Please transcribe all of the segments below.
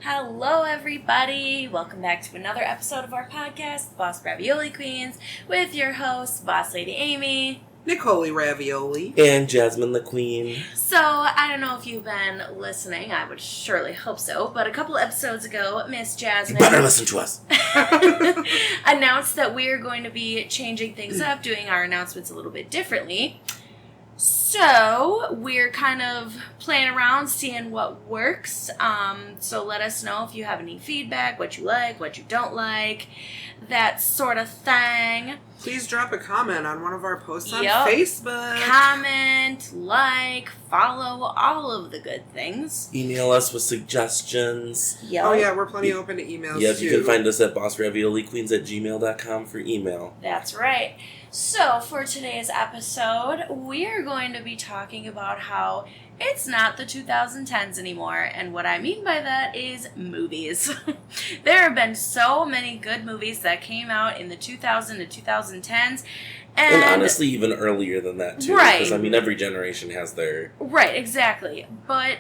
Hello, everybody. Welcome back to another episode of our podcast, Boss Ravioli Queens, with your hosts, Boss Lady Amy, Nicole Ravioli, and Jasmine the Queen. So, I don't know if you've been listening. I would surely hope so. But a couple episodes ago, Miss Jasmine... You better listen to us. announced that we are going to be changing things up, doing our announcements a little bit differently. So, we're kind of playing around, seeing what works. So let us know if you have any feedback, what you like, what you don't like, that sort of thing. Please drop a comment on one of our posts on Facebook. Comment, like, follow, all of the good things. Email us with suggestions. Yep. Oh yeah, we're plenty open to emails Yep, too. you can find us at bossravioliqueens@gmail.com for email. That's right. So, for today's episode, we are going to be talking about how it's not the 2010s anymore, and what I mean by that is movies. There have been so many good movies that came out in the 2000 to 2010s, and honestly, even earlier than that, too. Right. Because, I mean, every generation has their... Right, exactly. But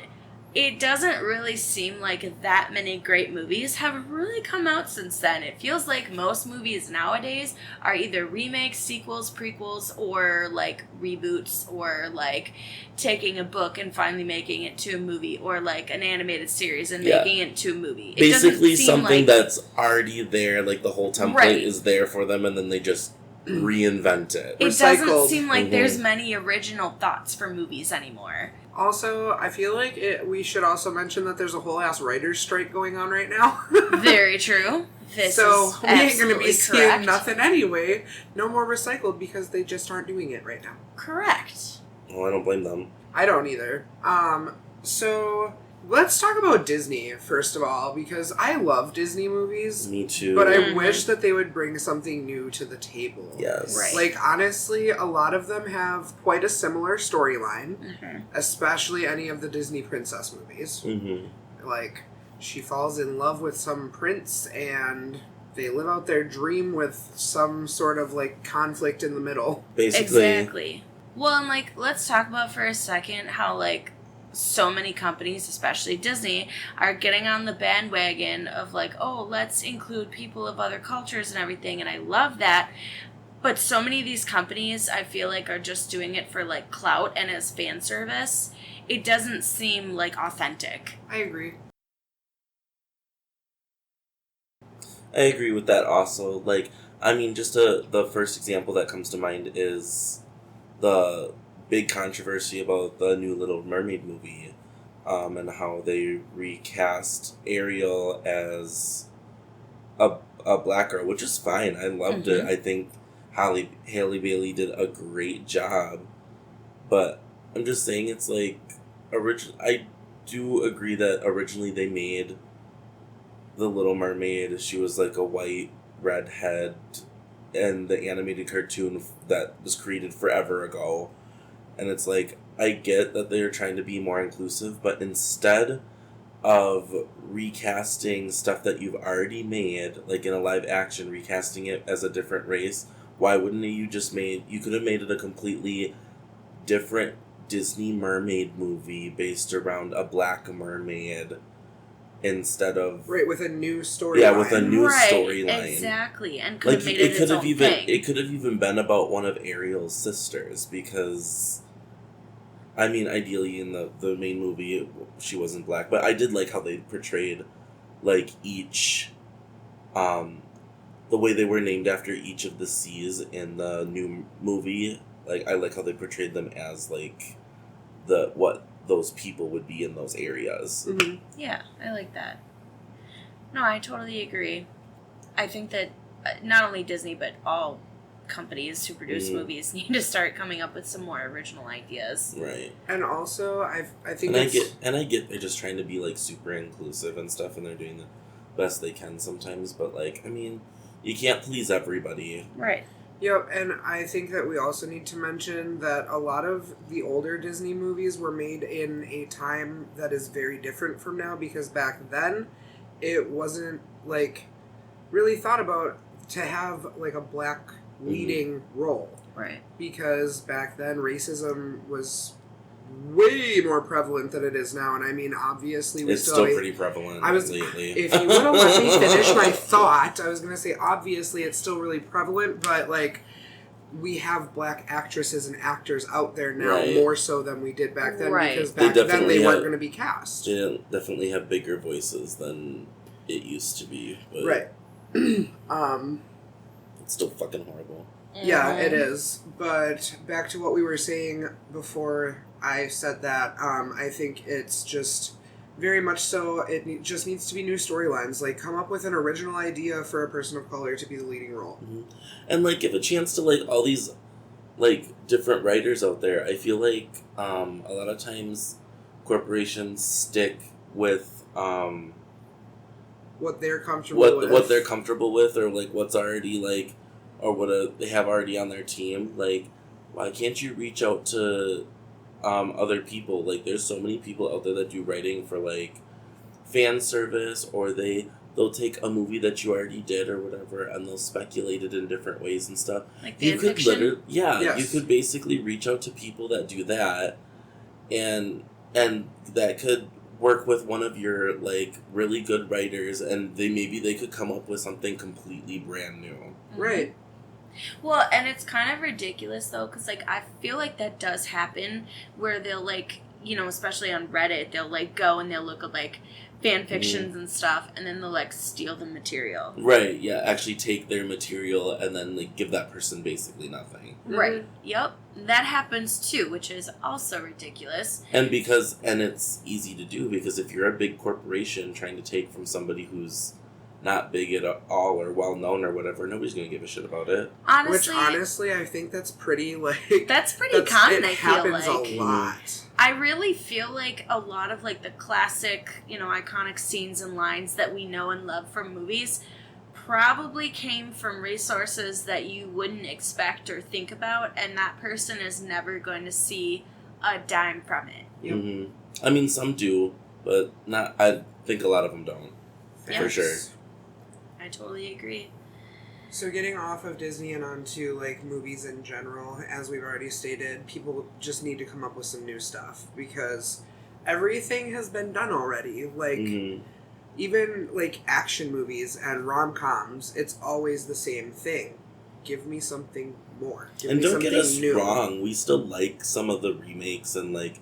it doesn't really seem like that many great movies have really come out since then. It feels like most movies nowadays are either remakes, sequels, prequels, or like reboots, or like taking a book and finally making it to a movie, or like an animated series and making it to a movie. It basically doesn't seem something like... that's already there, like the whole template Right. is there for them, and then they just reinvent it. It Recycled. doesn't seem like there's many original thoughts for movies anymore. Also, I feel like we should also mention that there's a whole ass writer's strike going on right now. Very true. So we ain't going to be seeing correct. nothing anyway. No more recycled because they just aren't doing it right now. Correct. Well, I don't blame them. I don't either. So let's talk about Disney first of all, because I love Disney movies. Me too. But I wish that they would bring something new to the table. Yes. Right. Like, honestly, a lot of them have quite a similar storyline, especially any of the Disney princess movies. Mm-hmm. Like, she falls in love with some prince, and they live out their dream with some sort of, like, conflict in the middle. Basically. Exactly. Well, and, like, let's talk about for a second how, like, so many companies, especially Disney, are getting on the bandwagon of, like, oh, let's include people of other cultures and everything, and I love that. But so many of these companies, I feel like, are just doing it for, like, clout and as fan service. It doesn't seem, like, authentic. I agree. I agree with that also. Like, I mean, just the first example that comes to mind is the big controversy about the new Little Mermaid movie, and how they recast Ariel as a black girl, which is fine. I loved it. I think Halle Bailey did a great job, but I'm just saying it's like I do agree that originally they made the Little Mermaid. She was like a white redhead, and the animated cartoon that was created forever ago. And it's like, I get that they're trying to be more inclusive, but instead of recasting stuff that you've already made, like in a live action, recasting it as a different race, why wouldn't you could have made it a completely different Disney mermaid movie based around a black mermaid instead of... Right, with a new storyline. Yeah, with a new storyline. Exactly, and could have made it its could have own even thing. It could have even been about one of Ariel's sisters, because I mean, ideally in the main movie she wasn't black, but I did like how they portrayed like each the way they were named after each of the seas in the new movie. Like, I like how they portrayed them as like what those people would be in those areas. Mm-hmm. Yeah, I like that. No, I totally agree. I think that not only Disney, but all companies who produce movies need to start coming up with some more original ideas. Right. And also, I think I get they're just trying to be like super inclusive and stuff, and they're doing the best they can sometimes, but like, I mean, you can't please everybody. Right. Yep, and I think that we also need to mention that a lot of the older Disney movies were made in a time that is very different from now, because back then it wasn't like really thought about to have like a black leading role. Right. Because back then racism was way more prevalent than it is now. And I mean, obviously, it's still pretty prevalent lately. If you would have let me finish my thought, I was going to say, obviously, it's still really prevalent, but like, we have black actresses and actors out there now more so than we did back then, because back then they weren't going to be cast. They definitely have bigger voices than it used to be. But right. It's still fucking horrible. Yeah, it is. But back to what we were saying before I said that, I think it's just very much so, it just needs to be new storylines. Like, come up with an original idea for a person of color to be the leading role. Mm-hmm. And, like, give a chance to, like, all these, like, different writers out there. I feel like a lot of times corporations stick with what they're comfortable with. What they're comfortable with, or, like, what's already, like, or what they have already on their team. Like, why can't you reach out to other people? Like, there's so many people out there that do writing for, like, fan service, or they'll take a movie that you already did or whatever, and they'll speculate it in different ways and stuff. Like fan fiction? You could basically reach out to people that do that, and that could work with one of your, like, really good writers, and they could come up with something completely brand new. Mm-hmm. Right. Well, and it's kind of ridiculous, though, because, like, I feel like that does happen where they'll, like, you know, especially on Reddit, they'll, like, go and they'll look at, like, fan fictions and stuff, and then they'll, like, steal the material. Right, yeah, actually take their material and then, like, give that person basically nothing. Right, yep. That happens, too, which is also ridiculous. And it's easy to do, because if you're a big corporation trying to take from somebody who's not big at all or well-known or whatever, nobody's going to give a shit about it. Honestly, I think that's pretty, like... That's pretty common, I feel like. It happens a lot. I really feel like a lot of, like, the classic, you know, iconic scenes and lines that we know and love from movies probably came from resources that you wouldn't expect or think about, and that person is never going to see a dime from it. Yep. Mm-hmm. I mean, some do, but not. I think a lot of them don't. Yes. For sure. I totally agree. So getting off of Disney and onto, like, movies in general, as we've already stated, people just need to come up with some new stuff, because everything has been done already. Like, even, like, action movies and rom-coms, it's always the same thing. Give me something more. Give and me don't something get us new. wrong, we still like some of the remakes and, like,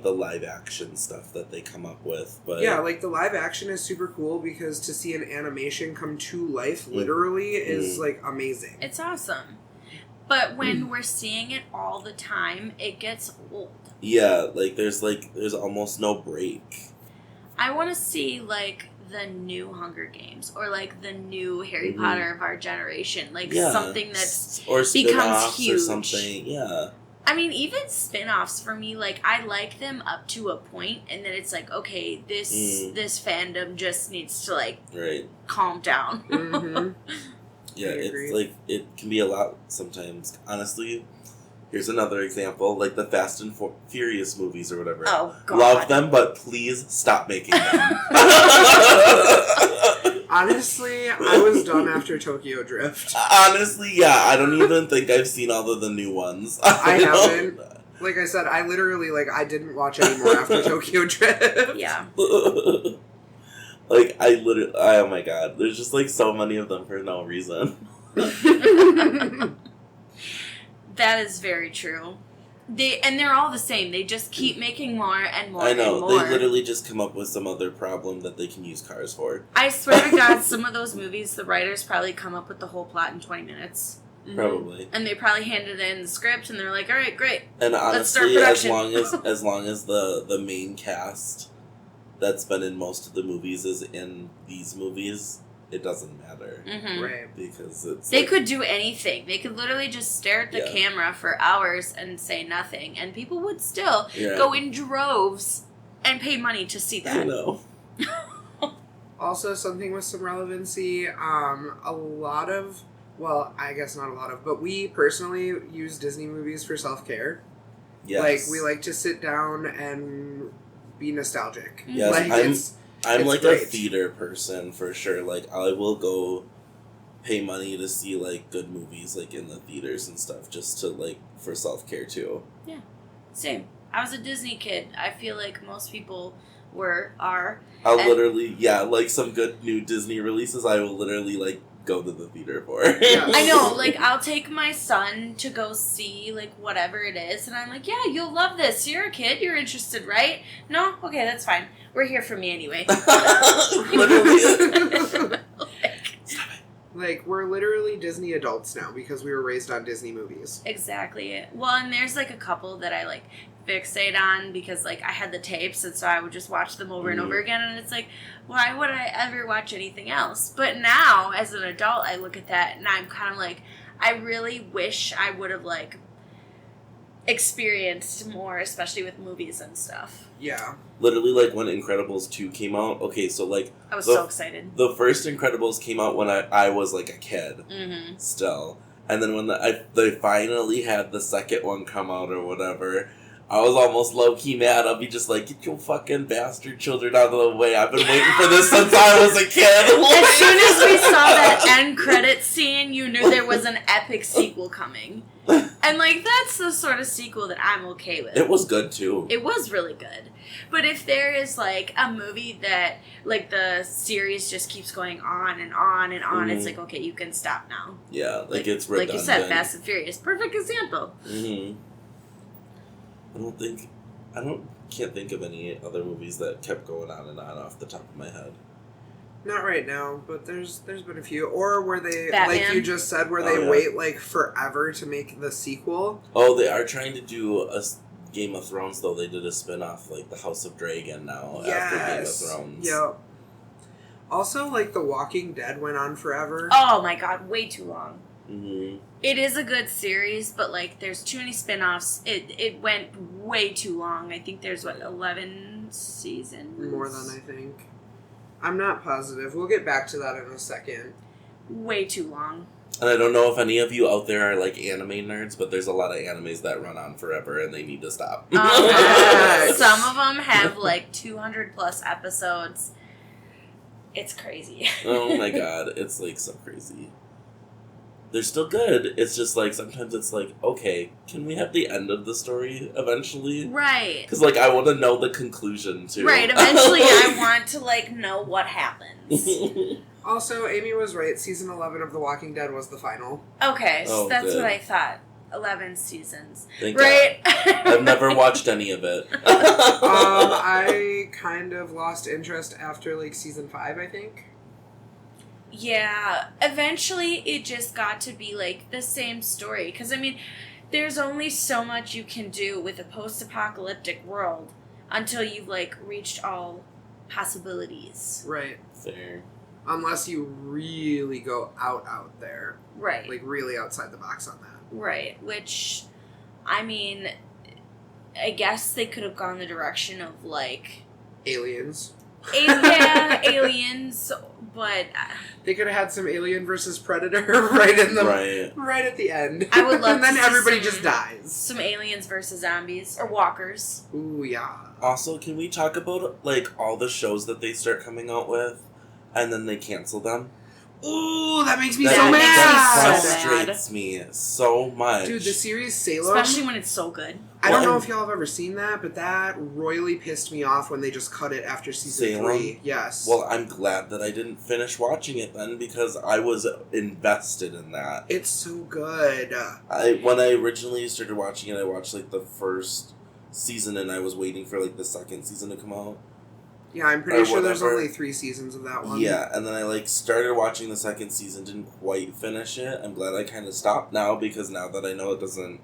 the live action stuff that they come up with, but yeah, like, the live action is super cool, because to see an animation come to life literally is, like, amazing. It's awesome. But when we're seeing it all the time, it gets old. Yeah, there's almost no break. I want to see, like, the new Hunger Games, or, like, the new Harry Potter of our generation, like, something that's or becomes huge. Or something, yeah. I mean, even spin-offs for me, like, I like them up to a point, and then it's like, okay, this fandom just needs to, like, calm down. Mm-hmm. Yeah, it's like, it can be a lot sometimes. Honestly, here's another example, like the Fast and Furious movies or whatever. Oh, God. Love them, but please stop making them. Honestly, I was done after Tokyo Drift. Honestly, yeah, I don't even think I've seen all of the new ones. I haven't. Like I said, I literally, like, I didn't watch anymore after Tokyo Drift. Yeah. Like, oh my god, there's just, like, so many of them for no reason. That is very true. They're all the same. They just keep making more and more I know, and more. they literally just come up with some other problem that they can use cars for. I swear to God, some of those movies, the writers probably come up with the whole plot in 20 minutes. Probably. And they probably handed in the script, and they're like, all right, great. And honestly, let's start as long as the main cast that's been in most of the movies is in these movies, it doesn't matter. Mm-hmm. Right. Because it's they could do anything. They could literally just stare at the Yeah. camera for hours and say nothing, and people would still go in droves and pay money to see that. I know. Also, something with some relevancy, a lot of, well, I guess not a lot of, but we personally use Disney movies for self-care. Yes. Like, we like to sit down and be nostalgic. Yes, Like, I'm it's like great. a theater person for sure. Like, I will go pay money to see, like, good movies, like, in the theaters and stuff, just to, like, for self-care too. Yeah. Same. I was a Disney kid. I feel like most people are. I'll literally, like some good new Disney releases, I will literally, like, go to the theater for. Yeah. I know, like, I'll take my son to go see, like, whatever it is, and I'm like, yeah, you'll love this. You're a kid. You're interested, right? No? Okay, that's fine. We're here for me anyway. Literally. Like, we're literally Disney adults now because we were raised on Disney movies. Exactly. Well, and there's, like, a couple that I, like, fixate on because, like, I had the tapes, and so I would just watch them over and over again, and it's like, why would I ever watch anything else? But now, as an adult, I look at that, and I'm kind of like, I really wish I would have, like, experienced more, especially with movies and stuff. Yeah. Literally, like, when Incredibles 2 came out, okay, so, like... I was so excited. The first Incredibles came out when I was, like, a kid, still. And then when they finally had the second one come out or whatever... I was almost low-key mad. I'll be just like, get your fucking bastard children out of the way. I've been waiting for this since I was a kid. As soon as we saw that end credit scene, you knew there was an epic sequel coming. And, like, that's the sort of sequel that I'm okay with. It was good, too. It was really good. But if there is, like, a movie that, like, the series just keeps going on and on and on, it's like, okay, you can stop now. Yeah, like it's redundant. Like you said, Fast and Furious. Perfect example. Can't think of any other movies that kept going on and on off the top of my head. Not right now, but there's been a few. Or where they, Batman. like you just said, where they wait, like, forever to make the sequel. Oh, they are trying to do a Game of Thrones, though. They did a spin-off, like, The House of Dragon now after Game of Thrones. Yep. Also, like, The Walking Dead went on forever. Oh my god, way too long. Mm-hmm. It is a good series, but, like, there's too many spin-offs. It went way too long. I think there's, 11 seasons? More than I think. I'm not positive. We'll get back to that in a second. Way too long. And I don't know if any of you out there are, like, anime nerds, but there's a lot of animes that run on forever and they need to stop. Some of them have, like, 200-plus episodes. It's crazy. Oh my god, it's, like, so crazy. They're still good. It's just, like, sometimes it's like, okay, can we have the end of the story eventually? Right. Because, like, I want to know the conclusion, too. Right, eventually I want to, like, know what happens. Also, Amy was right. Season 11 of The Walking Dead was the final. Okay, so that's good. what I thought. 11 seasons. Thank right? God. I've never watched any of it. I kind of lost interest after, like, season 5, I think. Yeah, eventually it just got to be, like, the same story. Because, I mean, there's only so much you can do with a post-apocalyptic world until you've, like, reached all possibilities. Right. Fair. Unless you really go out there. Right. Like, really outside the box on that. Right, which, I mean, I guess they could have gone the direction of, like... Aliens. Aliens, but... They could have had some Alien versus Predator right in the... Right at the end. I would love and then to see everybody just dies. Some aliens versus zombies. Or walkers. Ooh, yeah. Also, can we talk about, like, all the shows that they start coming out with, and then they cancel them? Ooh, that makes me That so makes me mad! so frustrates me so much. Dude, the series Salem... Especially when it's so good. I don't know if y'all have ever seen that, but that royally pissed me off when they just cut it after season 3. Yes. Well, I'm glad that I didn't finish watching it then, because I was invested in that. It's so good. When I originally started watching it, I watched, like, the first season, and I was waiting for, like, the second season to come out. Yeah, I'm pretty sure there's only 3 seasons of that one. Yeah, and then I, like, started watching the second season, didn't quite finish it. I'm glad I kind of stopped now, because now that I know it doesn't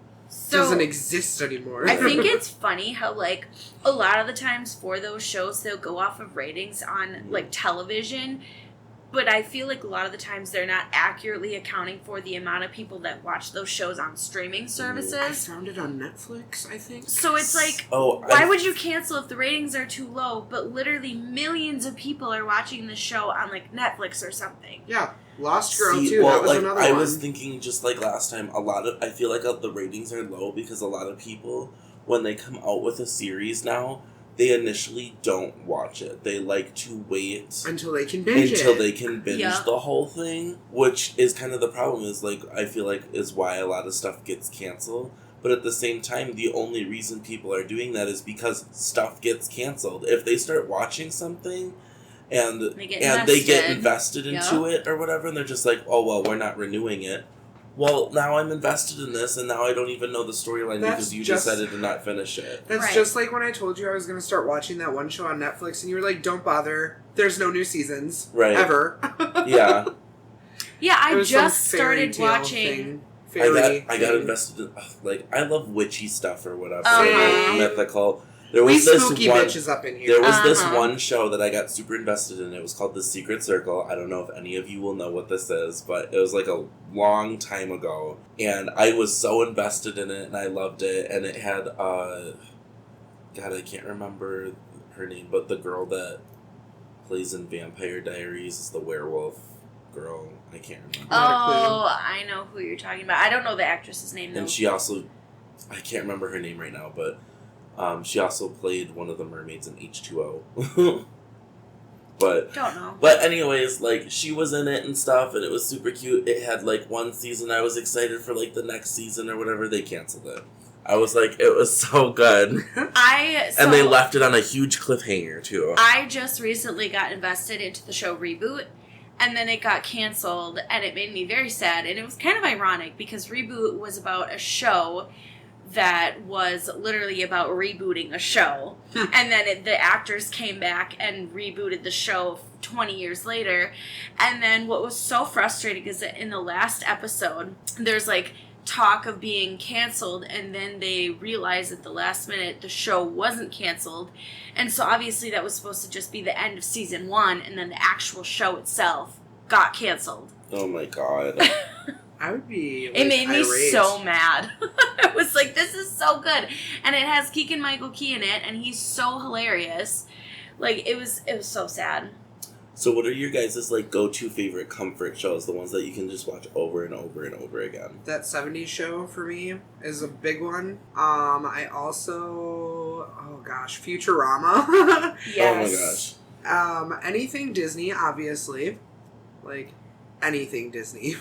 exist anymore. I think it's funny how, like, a lot of the times for those shows, they'll go off of ratings on, like, television, but I feel like a lot of the times they're not accurately accounting for the amount of people that watch those shows on streaming services. I found it on Netflix, I think. So it's like, why would you cancel if the ratings are too low, but literally millions of people are watching the show on, like, Netflix or something? Yeah. Lost Girl, too. That was another one. I was thinking, just like last time, I feel like the ratings are low because a lot of people, when they come out with a series now, they initially don't watch it. They like to wait until they can binge the whole thing, which is kind of the problem. Is, like, I feel like is why a lot of stuff gets canceled But at the same time, the only reason people are doing that is because stuff gets canceled. If they start watching something and they get invested into it or whatever, and they're just like, oh, well, we're not renewing it. Well, now I'm invested in this, and now I don't even know the storyline because you decided to not finish it. That's just like when I told you I was going to start watching that one show on Netflix, and you were like, don't bother. There's no new seasons. Right. Ever. Yeah. Yeah, I just started watching... I got invested in... Like, I love witchy stuff or whatever. Mythical. There was spooky bitches up in here. There was this one show that I got super invested in. It was called The Secret Circle. I don't know if any of you will know what this is, but it was like a long time ago. And I was so invested in it, and I loved it. And it had, God, I can't remember her name, but the girl that plays in Vampire Diaries is the werewolf girl. I can't remember. Oh, I know who you're talking about. I don't know the actress's name, though. And she also, I can't remember her name right now, but... she also played one of the mermaids in H2O. But don't know. But anyways, like, she was in it and stuff, and it was super cute. It had, like, one season. I was excited for, like, the next season or whatever. They canceled it. I was like, it was so good. And they left it on a huge cliffhanger, too. I just recently got invested into the show Reboot, and then it got canceled, and it made me very sad. And it was kind of ironic, because Reboot was about a show that was literally about rebooting a show. And then the actors came back and rebooted the show 20 years later. And then what was so frustrating is that in the last episode, there's like talk of being canceled, and then they realized at the last minute the show wasn't canceled. And so obviously that was supposed to just be the end of season 1, and then the actual show itself got canceled. Oh my god. I would be. It made me so mad. I was like, this is so good. And it has Keegan-Michael Key in it, and he's so hilarious. Like, it was so sad. So what are your guys' like go-to favorite comfort shows? The ones that you can just watch over and over and over again? That 70s show for me is a big one. I also, Futurama. Yes. Oh my gosh. Anything Disney, obviously. Like, anything Disney.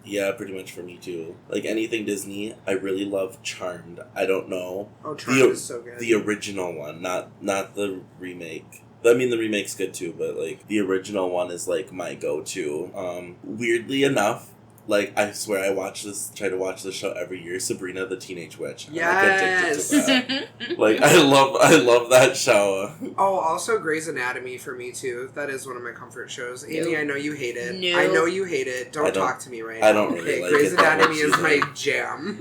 Yeah, pretty much for me too. Like anything Disney, I really love Charmed. I don't know. Oh, Charmed is so good. The original one, not the remake. I mean, the remake's good too, but like the original one is like my go-to. Weirdly enough, like I swear I try to watch this show every year. Sabrina the Teenage Witch. I'm yes. like addicted to that. Like I love that show. Oh, also Grey's Anatomy for me too. That is one of my comfort shows. Amy, I know you hate it. No. I know you hate it. Don't talk to me right now. I don't really like Grey's it. Anatomy is my jam.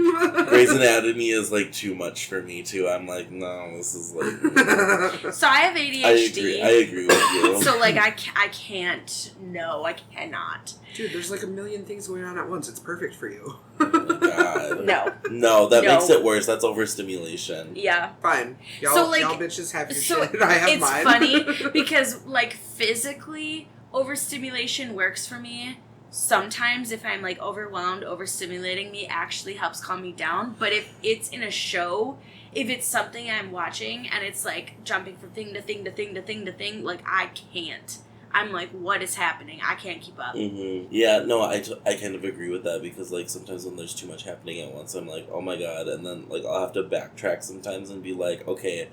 Grey's Anatomy is like too much for me too. I'm like, no, this is like. So I have ADHD. I agree with you. So like I can't. No, I cannot. Dude, there's like a million things going on at once. It's perfect for you. Oh my god. No, that makes it worse. That's overstimulation. Yeah. Fine. Y'all, so like, y'all bitches have your shit. I have mine. It's funny because like physically overstimulation works for me. Sometimes if I'm like overwhelmed, overstimulating me actually helps calm me down. But if it's in a show, if it's something I'm watching and it's like jumping from thing to thing to thing to thing to thing, like I can't. I'm like, what is happening? I can't keep up. Mm-hmm. Yeah, no, I kind of agree with that because, like, sometimes when there's too much happening at once, I'm like, oh my god, and then, like, I'll have to backtrack sometimes and be like, okay,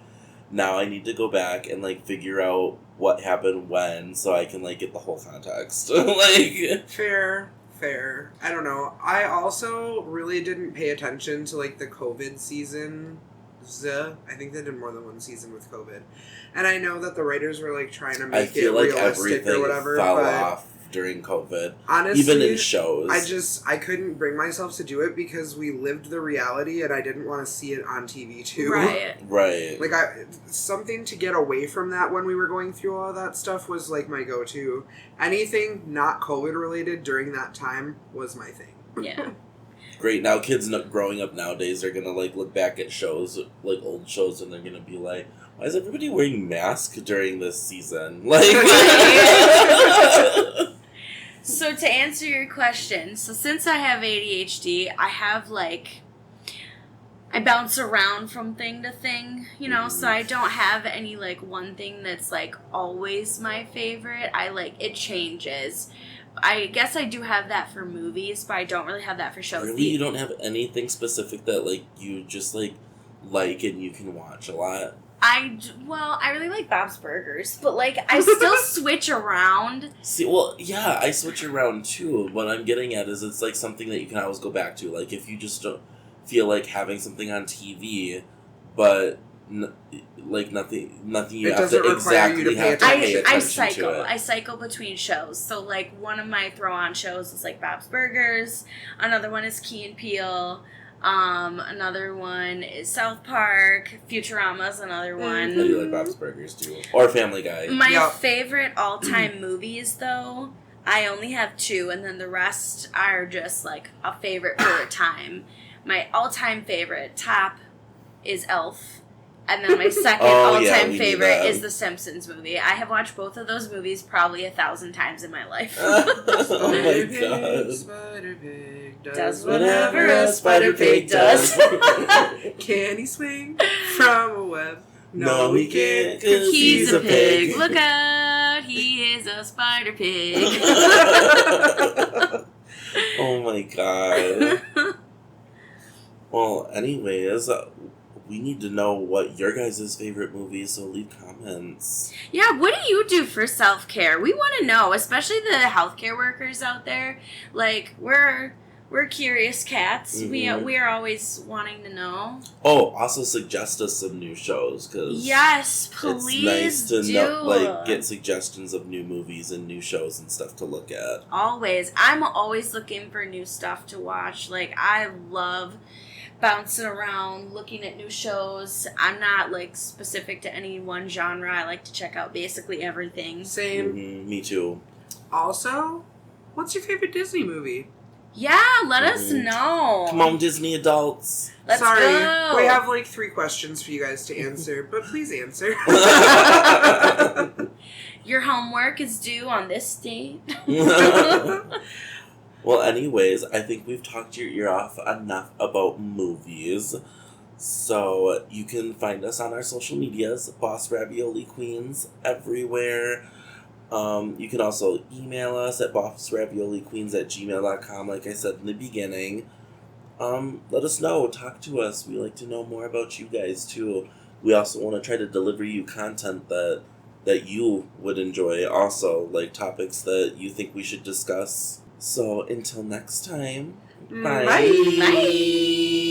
now I need to go back and, like, figure out what happened when so I can, like, get the whole context. Like... Fair. I don't know. I also really didn't pay attention to, like, the COVID season. I think they did more than one season with COVID. And I know that the writers were, like, trying to make it realistic or whatever. Fell off during COVID. Honestly, even in shows. I couldn't bring myself to do it because we lived the reality and I didn't want to see it on TV too. Right. Like, something to get away from that when we were going through all that stuff was, like, my go-to. Anything not COVID related during that time was my thing. Yeah. Great. Now kids growing up nowadays are going to, like, look back at shows, like, old shows, and they're going to be like, why is everybody wearing masks during this season? Like... So to answer your question, so since I have ADHD, I have, like... I bounce around from thing to thing, you know, so I don't have any, like, one thing that's, like, always my favorite. It changes. I guess I do have that for movies, but I don't really have that for shows. Really? You don't have anything specific that, like, you just, like and you can watch a lot? I really like Bob's Burgers, but, like, I still switch around. See, well, yeah, I switch around, too. What I'm getting at is it's, like, something that you can always go back to. Like, if you just don't feel like having something on TV, but... like nothing you It have to doesn't require exactly you to have to pay attention I to it. I cycle between shows. So, like, one of my throw-on shows is, like, Bob's Burgers. Another one is Key and Peele. Another one is South Park. Futurama's another one. I do like Bob's Burgers, too. Or Family Guy. My favorite all-time movies, though, I only have 2, and then the rest are just, like, a favorite for a time. My all-time favorite, top, is Elf. And then my second all-time favorite is the Simpsons movie. I have watched both of those movies probably 1,000 times in my life. Oh my god. Spider Pig does whatever a Spider Pig does. Can he swing from a web? No, he can't, 'cause He's a pig. Look out, he is a Spider Pig. Oh my god. Well, anyways... we need to know what your guys' favorite movie is, so leave comments. Yeah, what do you do for self-care? We want to know, especially the healthcare workers out there. Like, we're curious cats. Mm-hmm. We are always wanting to know. Oh, also suggest us some new shows, because yes, please it's nice to do. get suggestions of new movies and new shows and stuff to look at. Always. I'm always looking for new stuff to watch. Like, I love bouncing around, looking at new shows. I'm not, like, specific to any one genre. I like to check out basically everything. Same. Mm-hmm, me too. Also, what's your favorite Disney movie? Yeah, let us know. Come on, Disney adults. Let's Sorry, go. we have like 3 questions for you guys to answer, but please answer. Your homework is due on this date. Well, anyways, I think we've talked your ear off enough about movies. So you can find us on our social medias, Boss Ravioli Queens, everywhere. You can also email us at bossravioliqueens@gmail.com, like I said in the beginning. Let us know, talk to us. We like to know more about you guys too. We also want to try to deliver you content that you would enjoy also, like topics that you think we should discuss. So until next time, bye. Bye. Bye.